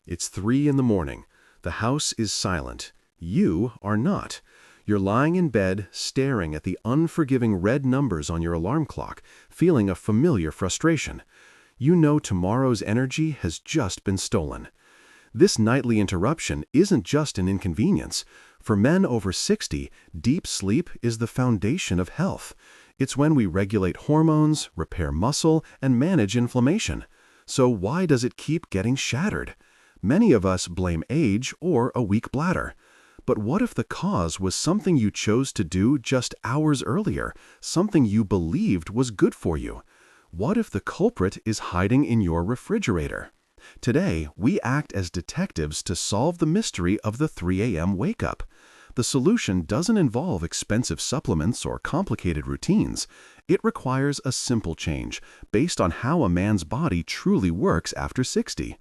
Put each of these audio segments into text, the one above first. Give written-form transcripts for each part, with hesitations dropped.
It's 3 in the morning. The house is silent. You are not. You're lying in bed, staring at the unforgiving red numbers on your alarm clock, feeling a familiar frustration. You know tomorrow's energy has just been stolen. This nightly interruption isn't just an inconvenience. For men over 60, deep sleep is the foundation of health. It's when we regulate hormones, repair muscle, and manage inflammation. So why does it keep getting shattered? Many of us blame age or a weak bladder. But what if the cause was something you chose to do just hours earlier, something you believed was good for you? What if the culprit is hiding in your refrigerator? Today, we act as detectives to solve the mystery of the 3 a.m. wake-up. The solution doesn't involve expensive supplements or complicated routines. It requires a simple change, based on how a man's body truly works after 60.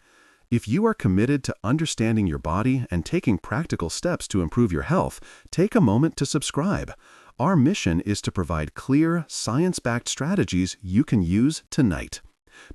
If you are committed to understanding your body and taking practical steps to improve your health, take a moment to subscribe. Our mission is to provide clear, science-backed strategies you can use tonight.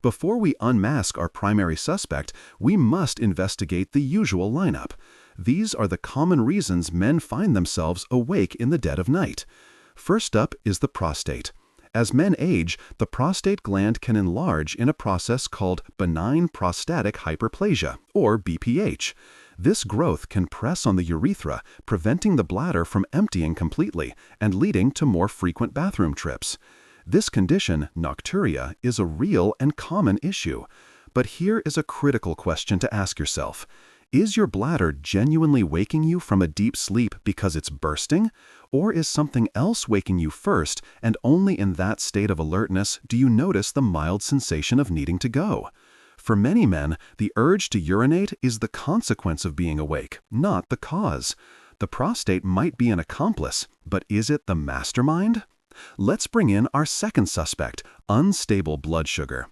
Before we unmask our primary suspect, we must investigate the usual lineup. These are the common reasons men find themselves awake in the dead of night. First up is the prostate. As men age, the prostate gland can enlarge in a process called benign prostatic hyperplasia, or BPH. This growth can press on the urethra, preventing the bladder from emptying completely and leading to more frequent bathroom trips. This condition, nocturia, is a real and common issue. But here is a critical question to ask yourself. Is your bladder genuinely waking you from a deep sleep because it's bursting? Or is something else waking you first, and only in that state of alertness do you notice the mild sensation of needing to go? For many men, the urge to urinate is the consequence of being awake, not the cause. The prostate might be an accomplice, but is it the mastermind? Let's bring in our second suspect, unstable blood sugar.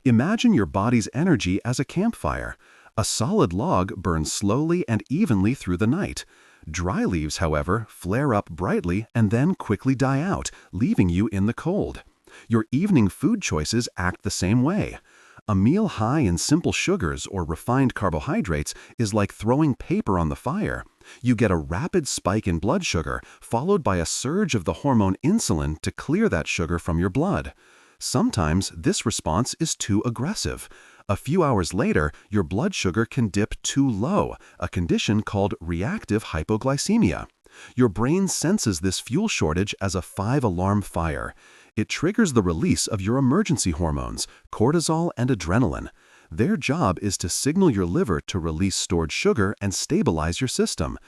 Imagine your body's energy as a campfire. A solid log burns slowly and evenly through the night. Dry leaves, however, flare up brightly and then quickly die out, leaving you in the cold. Your evening food choices act the same way. A meal high in simple sugars or refined carbohydrates is like throwing paper on the fire. You get a rapid spike in blood sugar, followed by a surge of the hormone insulin to clear that sugar from your blood. Sometimes this response is too aggressive. A few hours later, your blood sugar can dip too low, a condition called reactive hypoglycemia. Your brain senses this fuel shortage as a 5-alarm fire. It triggers the release of your emergency hormones, cortisol and adrenaline. Their job is to signal your liver to release stored sugar and stabilize your system.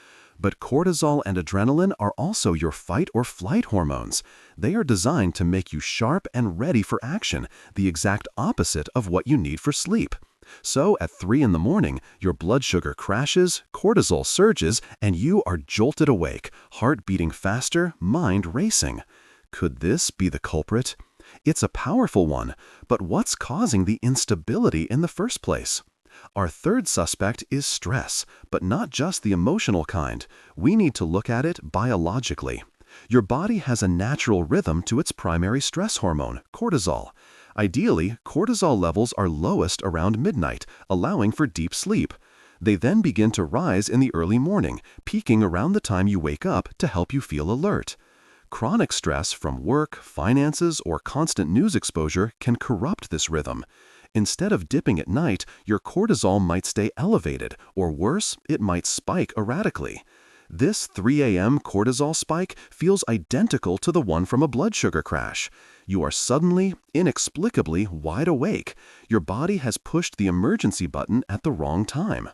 But cortisol and adrenaline are also your fight or flight hormones. They are designed to make you sharp and ready for action, the exact opposite of what you need for sleep. So at 3 in the morning, your blood sugar crashes, cortisol surges, and you are jolted awake, heart beating faster, mind racing. Could this be the culprit? It's a powerful one, but what's causing the instability in the first place? Our third suspect is stress, but not just the emotional kind. We need to look at it biologically. Your body has a natural rhythm to its primary stress hormone, cortisol. Ideally, cortisol levels are lowest around midnight, allowing for deep sleep. They then begin to rise in the early morning, peaking around the time you wake up to help you feel alert. Chronic stress from work, finances, or constant news exposure can corrupt this rhythm. Instead of dipping at night, your cortisol might stay elevated, or worse, it might spike erratically. This 3 a.m. cortisol spike feels identical to the one from a blood sugar crash. You are suddenly, inexplicably wide awake. Your body has pushed the emergency button at the wrong time.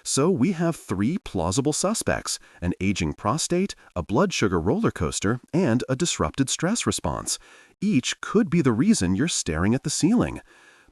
So we have 3 plausible suspects: an aging prostate, a blood sugar roller coaster, and a disrupted stress response. Each could be the reason you're staring at the ceiling.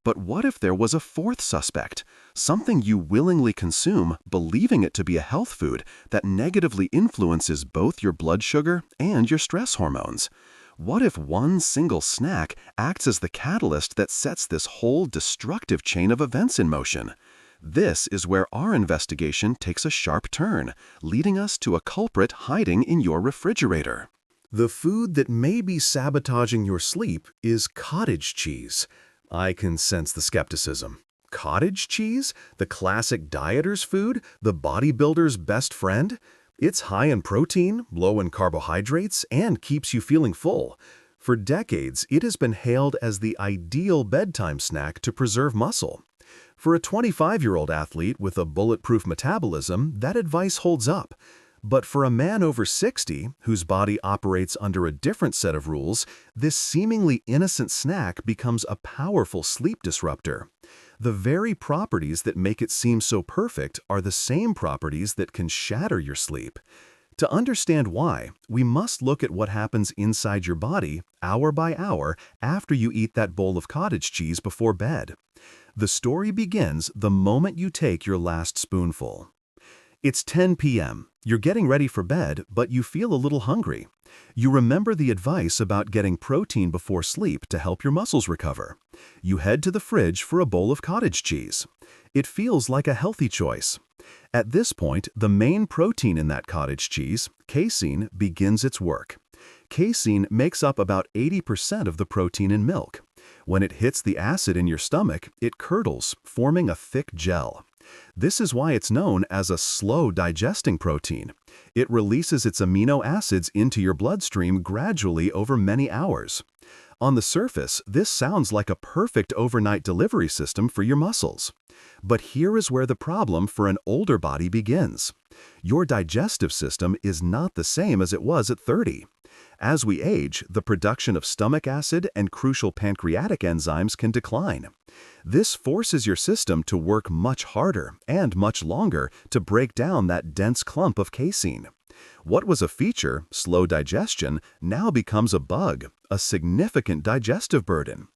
But what if there was a fourth suspect? Something you willingly consume, believing it to be a health food, that negatively influences both your blood sugar and your stress hormones? What if one single snack acts as the catalyst that sets this whole destructive chain of events in motion? This is where our investigation takes a sharp turn, leading us to a culprit hiding in your refrigerator. The food that may be sabotaging your sleep is cottage cheese. I can sense the skepticism. Cottage cheese? The classic dieter's food? The bodybuilder's best friend? It's high in protein, low in carbohydrates, and keeps you feeling full. For decades, it has been hailed as the ideal bedtime snack to preserve muscle. For a 25-year-old athlete with a bulletproof metabolism, that advice holds up. But for a man over 60, whose body operates under a different set of rules, this seemingly innocent snack becomes a powerful sleep disruptor. The very properties that make it seem so perfect are the same properties that can shatter your sleep. To understand why, we must look at what happens inside your body, hour by hour, after you eat that bowl of cottage cheese before bed. The story begins the moment you take your last spoonful. It's 10 p.m. You're getting ready for bed, but you feel a little hungry. You remember the advice about getting protein before sleep to help your muscles recover. You head to the fridge for a bowl of cottage cheese. It feels like a healthy choice. At this point, the main protein in that cottage cheese, casein, begins its work. Casein makes up about 80% of the protein in milk. When it hits the acid in your stomach, it curdles, forming a thick gel. This is why it's known as a slow-digesting protein. It releases its amino acids into your bloodstream gradually over many hours. On the surface, this sounds like a perfect overnight delivery system for your muscles. But here is where the problem for an older body begins. Your digestive system is not the same as it was at 30. As we age, the production of stomach acid and crucial pancreatic enzymes can decline. This forces your system to work much harder and much longer to break down that dense clump of casein. What was a feature, slow digestion, now becomes a bug, a significant digestive burden.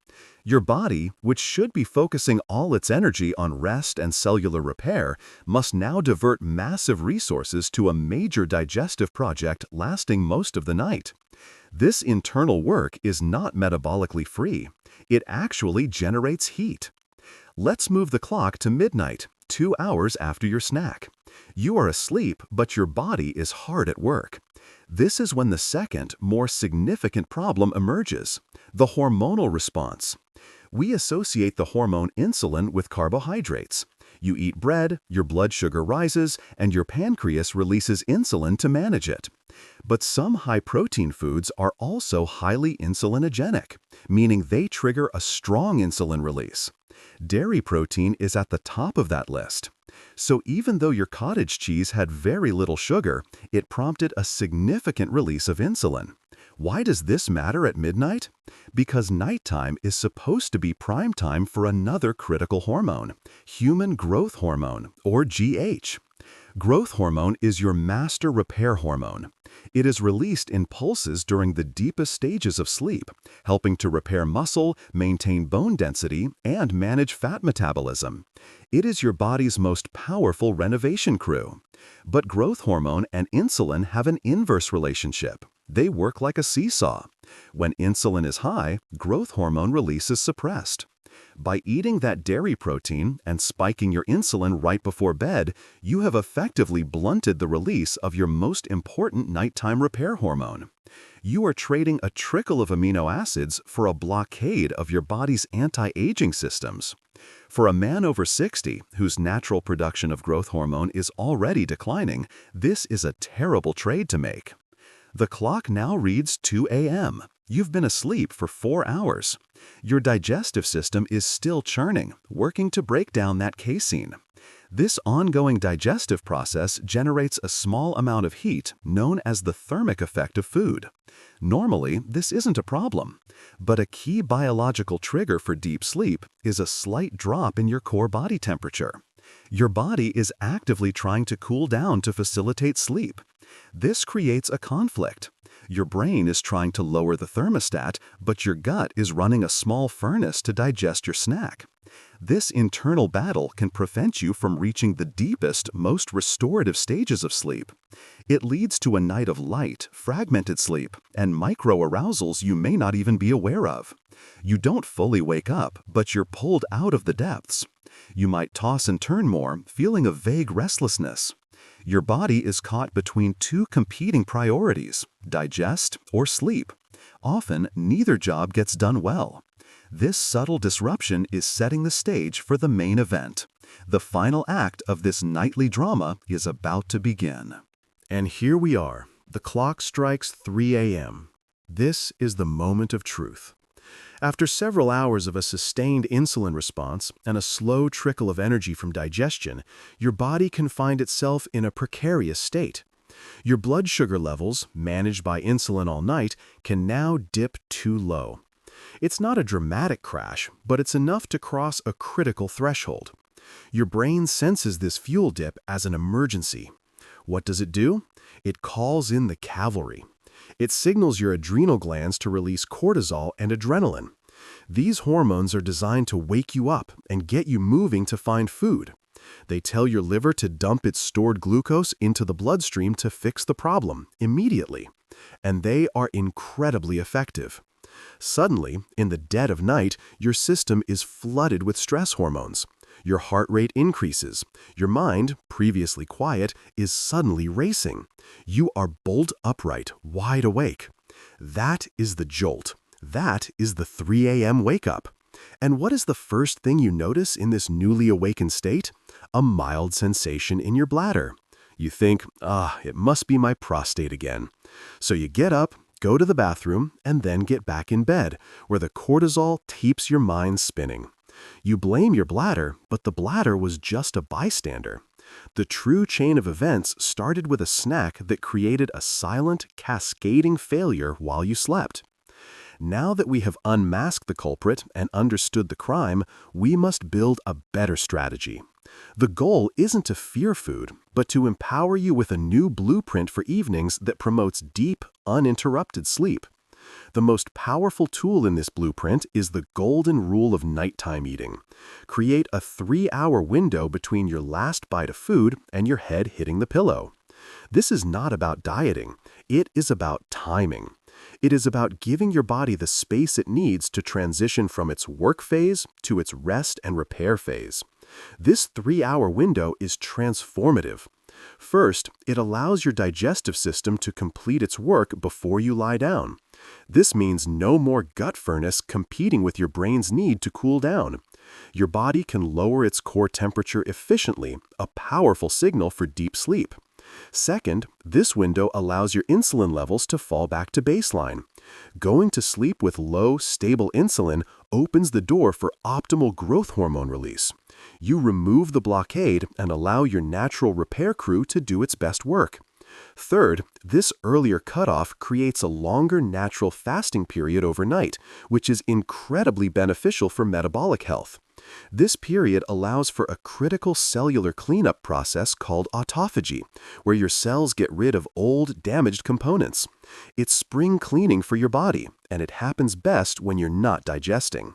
Your body, which should be focusing all its energy on rest and cellular repair, must now divert massive resources to a major digestive project lasting most of the night. This internal work is not metabolically free. It actually generates heat. Let's move the clock to midnight, 2 hours after your snack. You are asleep, but your body is hard at work. This is when the second, more significant problem emerges: the hormonal response. We associate the hormone insulin with carbohydrates. You eat bread, your blood sugar rises, and your pancreas releases insulin to manage it. But some high-protein foods are also highly insulinogenic, meaning they trigger a strong insulin release. Dairy protein is at the top of that list. So even though your cottage cheese had very little sugar, it prompted a significant release of insulin. Why does this matter at midnight? Because nighttime is supposed to be prime time for another critical hormone, human growth hormone, or GH. Growth hormone is your master repair hormone. It is released in pulses during the deepest stages of sleep, helping to repair muscle, maintain bone density, and manage fat metabolism. It is your body's most powerful renovation crew. But growth hormone and insulin have an inverse relationship. They work like a seesaw. When insulin is high, growth hormone release is suppressed. By eating that dairy protein and spiking your insulin right before bed, you have effectively blunted the release of your most important nighttime repair hormone. You are trading a trickle of amino acids for a blockade of your body's anti-aging systems. For a man over 60, whose natural production of growth hormone is already declining, this is a terrible trade to make. The clock now reads 2 a.m. You've been asleep for 4 hours. Your digestive system is still churning, working to break down that casein. This ongoing digestive process generates a small amount of heat known as the thermic effect of food. Normally, this isn't a problem, but a key biological trigger for deep sleep is a slight drop in your core body temperature. Your body is actively trying to cool down to facilitate sleep. This creates a conflict. Your brain is trying to lower the thermostat, but your gut is running a small furnace to digest your snack. This internal battle can prevent you from reaching the deepest, most restorative stages of sleep. It leads to a night of light, fragmented sleep, and micro-arousals you may not even be aware of. You don't fully wake up, but you're pulled out of the depths. You might toss and turn more, feeling a vague restlessness. Your body is caught between two competing priorities: digest or sleep. Often, neither job gets done well. This subtle disruption is setting the stage for the main event. The final act of this nightly drama is about to begin. And here we are. The clock strikes 3 a.m. This is the moment of truth. After several hours of a sustained insulin response and a slow trickle of energy from digestion, your body can find itself in a precarious state. Your blood sugar levels, managed by insulin all night, can now dip too low. It's not a dramatic crash, but it's enough to cross a critical threshold. Your brain senses this fuel dip as an emergency. What does it do? It calls in the cavalry. It signals your adrenal glands to release cortisol and adrenaline. These hormones are designed to wake you up and get you moving to find food. They tell your liver to dump its stored glucose into the bloodstream to fix the problem immediately. And they are incredibly effective. Suddenly, in the dead of night, your system is flooded with stress hormones. Your heart rate increases. Your mind, previously quiet, is suddenly racing. You are bolt upright, wide awake. That is the jolt. That is the 3 a.m. wake-up. And what is the first thing you notice in this newly awakened state? A mild sensation in your bladder. You think, it must be my prostate again. So you get up, go to the bathroom, and then get back in bed, where the cortisol keeps your mind spinning. You blame your bladder, but the bladder was just a bystander. The true chain of events started with a snack that created a silent, cascading failure while you slept. Now that we have unmasked the culprit and understood the crime, we must build a better strategy. The goal isn't to fear food, but to empower you with a new blueprint for evenings that promotes deep, uninterrupted sleep. The most powerful tool in this blueprint is the golden rule of nighttime eating. Create a 3-hour window between your last bite of food and your head hitting the pillow. This is not about dieting. It is about timing. It is about giving your body the space it needs to transition from its work phase to its rest and repair phase. This 3-hour window is transformative. First, it allows your digestive system to complete its work before you lie down. This means no more gut furnace competing with your brain's need to cool down. Your body can lower its core temperature efficiently, a powerful signal for deep sleep. Second, this window allows your insulin levels to fall back to baseline. Going to sleep with low, stable insulin opens the door for optimal growth hormone release. You remove the blockade and allow your natural repair crew to do its best work. Third, this earlier cutoff creates a longer natural fasting period overnight, which is incredibly beneficial for metabolic health. This period allows for a critical cellular cleanup process called autophagy, where your cells get rid of old, damaged components. It's spring cleaning for your body, and it happens best when you're not digesting.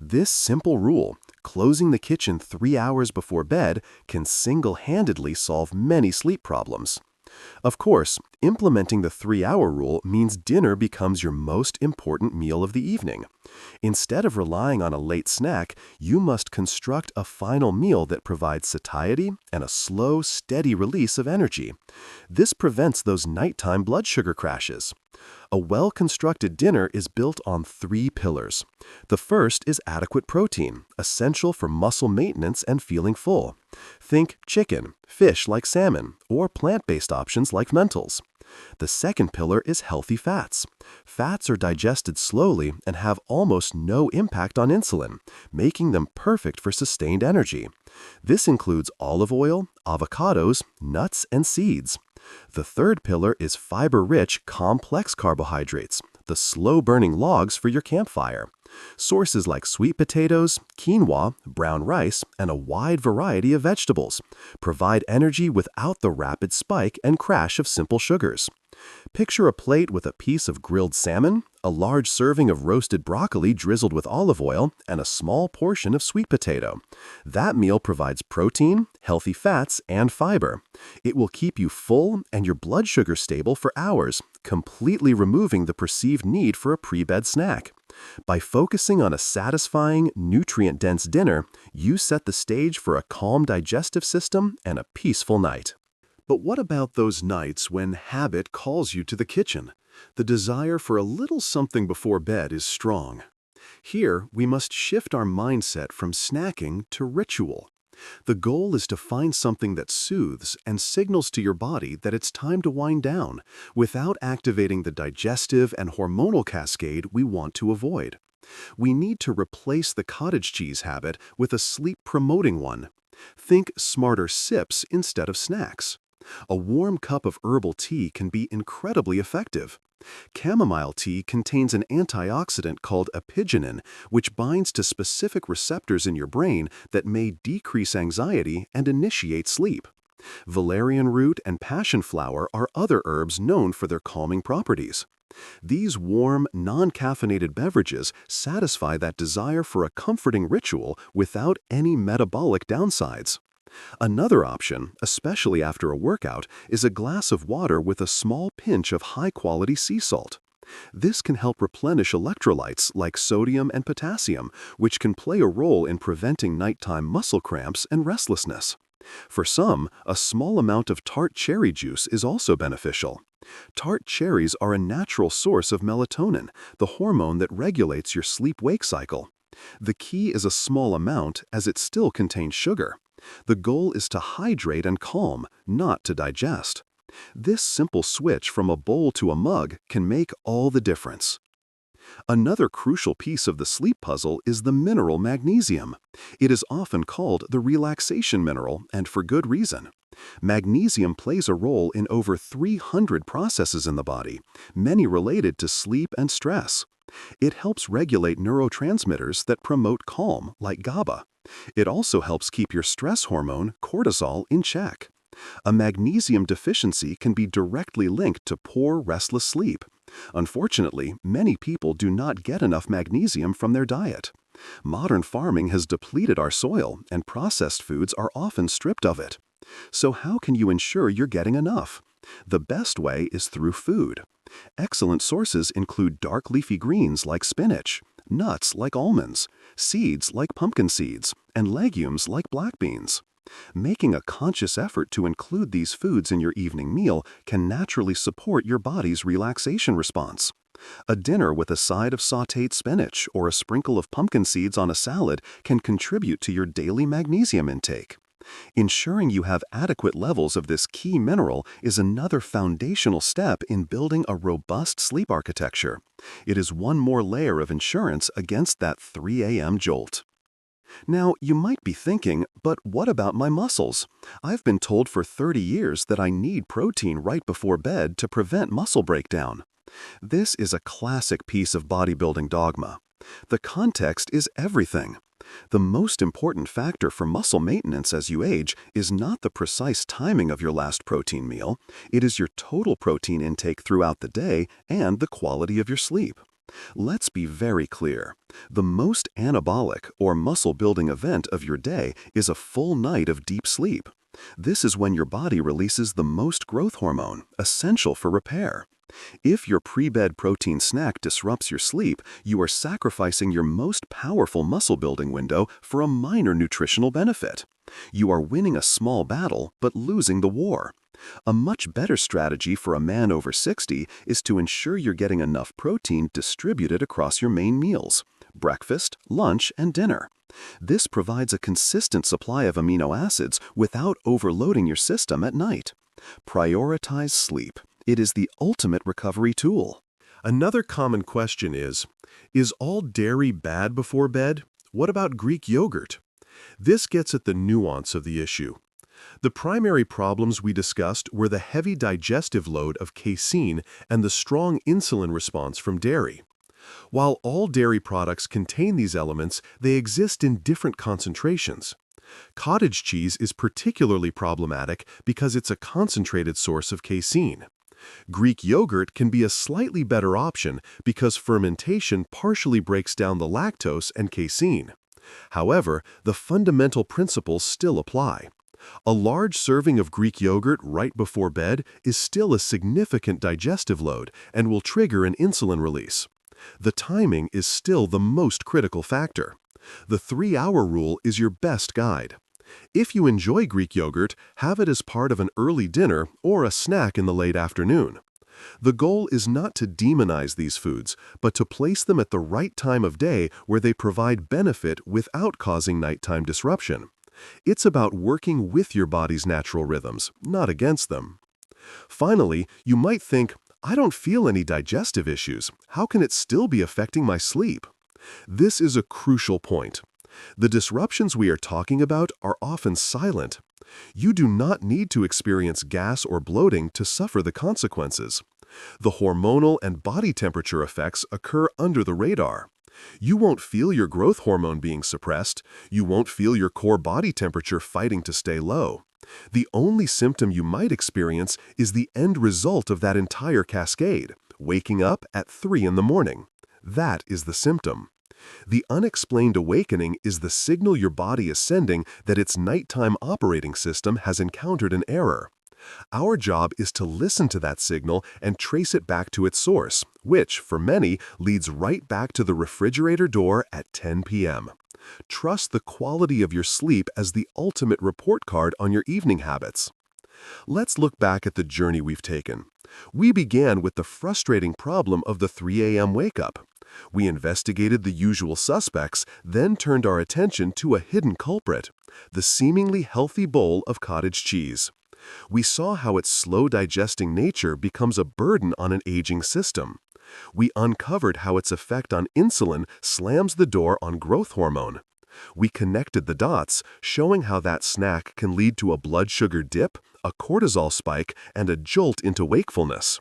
This simple rule, closing the kitchen 3 hours before bed, can single-handedly solve many sleep problems. Of course, implementing the 3-hour rule means dinner becomes your most important meal of the evening. Instead of relying on a late snack, you must construct a final meal that provides satiety and a slow, steady release of energy. This prevents those nighttime blood sugar crashes. A well-constructed dinner is built on 3 pillars. The first is adequate protein, essential for muscle maintenance and feeling full. Think chicken, fish like salmon, or plant-based options like lentils. The second pillar is healthy fats. Fats are digested slowly and have almost no impact on insulin, making them perfect for sustained energy. This includes olive oil, avocados, nuts, and seeds. The third pillar is fiber-rich, complex carbohydrates, the slow-burning logs for your campfire. Sources like sweet potatoes, quinoa, brown rice, and a wide variety of vegetables provide energy without the rapid spike and crash of simple sugars. Picture a plate with a piece of grilled salmon, a large serving of roasted broccoli drizzled with olive oil, and a small portion of sweet potato. That meal provides protein, healthy fats, and fiber. It will keep you full and your blood sugar stable for hours, completely removing the perceived need for a pre-bed snack. By focusing on a satisfying, nutrient-dense dinner, you set the stage for a calm digestive system and a peaceful night. But what about those nights when habit calls you to the kitchen? The desire for a little something before bed is strong. Here, we must shift our mindset from snacking to ritual. The goal is to find something that soothes and signals to your body that it's time to wind down, without activating the digestive and hormonal cascade we want to avoid. We need to replace the cottage cheese habit with a sleep-promoting one. Think smarter sips instead of snacks. A warm cup of herbal tea can be incredibly effective. Chamomile tea contains an antioxidant called apigenin, which binds to specific receptors in your brain that may decrease anxiety and initiate sleep. Valerian root and passion flower are other herbs known for their calming properties. These warm, non-caffeinated beverages satisfy that desire for a comforting ritual without any metabolic downsides. Another option, especially after a workout, is a glass of water with a small pinch of high-quality sea salt. This can help replenish electrolytes like sodium and potassium, which can play a role in preventing nighttime muscle cramps and restlessness. For some, a small amount of tart cherry juice is also beneficial. Tart cherries are a natural source of melatonin, the hormone that regulates your sleep-wake cycle. The key is a small amount, as it still contains sugar. The goal is to hydrate and calm, not to digest. This simple switch from a bowl to a mug can make all the difference. Another crucial piece of the sleep puzzle is the mineral magnesium. It is often called the relaxation mineral, and for good reason. Magnesium plays a role in over 300 processes in the body, many related to sleep and stress. It helps regulate neurotransmitters that promote calm, like GABA. It also helps keep your stress hormone, cortisol, in check. A magnesium deficiency can be directly linked to poor, restless sleep. Unfortunately, many people do not get enough magnesium from their diet. Modern farming has depleted our soil, and processed foods are often stripped of it. So how can you ensure you're getting enough? The best way is through food. Excellent sources include dark leafy greens like spinach, nuts like almonds, seeds like pumpkin seeds, and legumes like black beans. Making a conscious effort to include these foods in your evening meal can naturally support your body's relaxation response. A dinner with a side of sautéed spinach or a sprinkle of pumpkin seeds on a salad can contribute to your daily magnesium intake. Ensuring you have adequate levels of this key mineral is another foundational step in building a robust sleep architecture. It is one more layer of insurance against that 3 a.m. jolt. Now, you might be thinking, but what about my muscles? I've been told for 30 years that I need protein right before bed to prevent muscle breakdown. This is a classic piece of bodybuilding dogma. The context is everything. The most important factor for muscle maintenance as you age is not the precise timing of your last protein meal, it is your total protein intake throughout the day and the quality of your sleep. Let's be very clear. The most anabolic or muscle-building event of your day is a full night of deep sleep. This is when your body releases the most growth hormone, essential for repair. If your pre-bed protein snack disrupts your sleep, you are sacrificing your most powerful muscle-building window for a minor nutritional benefit. You are winning a small battle, but losing the war. A much better strategy for a man over 60 is to ensure you're getting enough protein distributed across your main meals, breakfast, lunch, and dinner. This provides a consistent supply of amino acids without overloading your system at night. Prioritize sleep. It is the ultimate recovery tool. Another common question is all dairy bad before bed? What about Greek yogurt? This gets at the nuance of the issue. The primary problems we discussed were the heavy digestive load of casein and the strong insulin response from dairy. While all dairy products contain these elements, they exist in different concentrations. Cottage cheese is particularly problematic because it's a concentrated source of casein. Greek yogurt can be a slightly better option because fermentation partially breaks down the lactose and casein. However, the fundamental principles still apply. A large serving of Greek yogurt right before bed is still a significant digestive load and will trigger an insulin release. The timing is still the most critical factor. The 3-hour rule is your best guide. If you enjoy Greek yogurt, have it as part of an early dinner or a snack in the late afternoon. The goal is not to demonize these foods, but to place them at the right time of day where they provide benefit without causing nighttime disruption. It's about working with your body's natural rhythms, not against them. Finally, you might think, I don't feel any digestive issues. How can it still be affecting my sleep? This is a crucial point. The disruptions we are talking about are often silent. You do not need to experience gas or bloating to suffer the consequences. The hormonal and body temperature effects occur under the radar. You won't feel your growth hormone being suppressed. You won't feel your core body temperature fighting to stay low. The only symptom you might experience is the end result of that entire cascade, waking up at 3 in the morning. That is the symptom. The unexplained awakening is the signal your body is sending that its nighttime operating system has encountered an error. Our job is to listen to that signal and trace it back to its source, which, for many, leads right back to the refrigerator door at 10 p.m. Trust the quality of your sleep as the ultimate report card on your evening habits. Let's look back at the journey we've taken. We began with the frustrating problem of the 3 a.m. wake-up. We investigated the usual suspects, then turned our attention to a hidden culprit, the seemingly healthy bowl of cottage cheese. We saw how its slow-digesting nature becomes a burden on an aging system. We uncovered how its effect on insulin slams the door on growth hormone. We connected the dots, showing how that snack can lead to a blood sugar dip, a cortisol spike, and a jolt into wakefulness.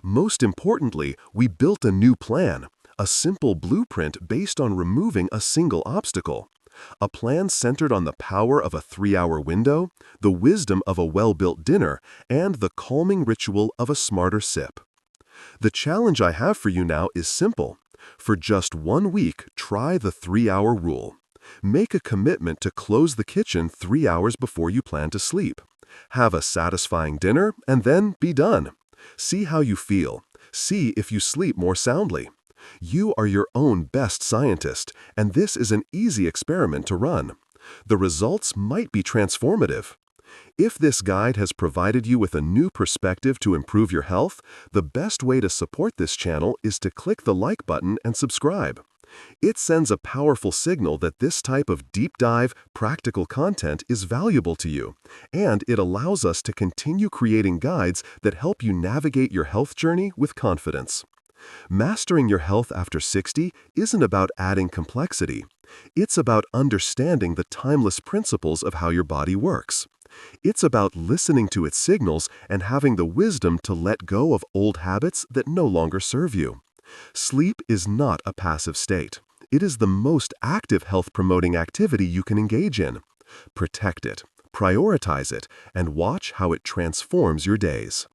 Most importantly, we built a new plan, a simple blueprint based on removing a single obstacle. A plan centered on the power of a 3-hour window, the wisdom of a well-built dinner, and the calming ritual of a smarter sip. The challenge I have for you now is simple. For just 1 week, try the 3-hour rule. Make a commitment to close the kitchen 3 hours before you plan to sleep. Have a satisfying dinner and then be done. See how you feel. See if you sleep more soundly. You are your own best scientist, and this is an easy experiment to run. The results might be transformative. If this guide has provided you with a new perspective to improve your health, the best way to support this channel is to click the like button and subscribe. It sends a powerful signal that this type of deep dive, practical content is valuable to you, and it allows us to continue creating guides that help you navigate your health journey with confidence. Mastering your health after 60 isn't about adding complexity. It's about understanding the timeless principles of how your body works. It's about listening to its signals and having the wisdom to let go of old habits that no longer serve you. Sleep is not a passive state. It is the most active health-promoting activity you can engage in. Protect it, prioritize it, and watch how it transforms your days.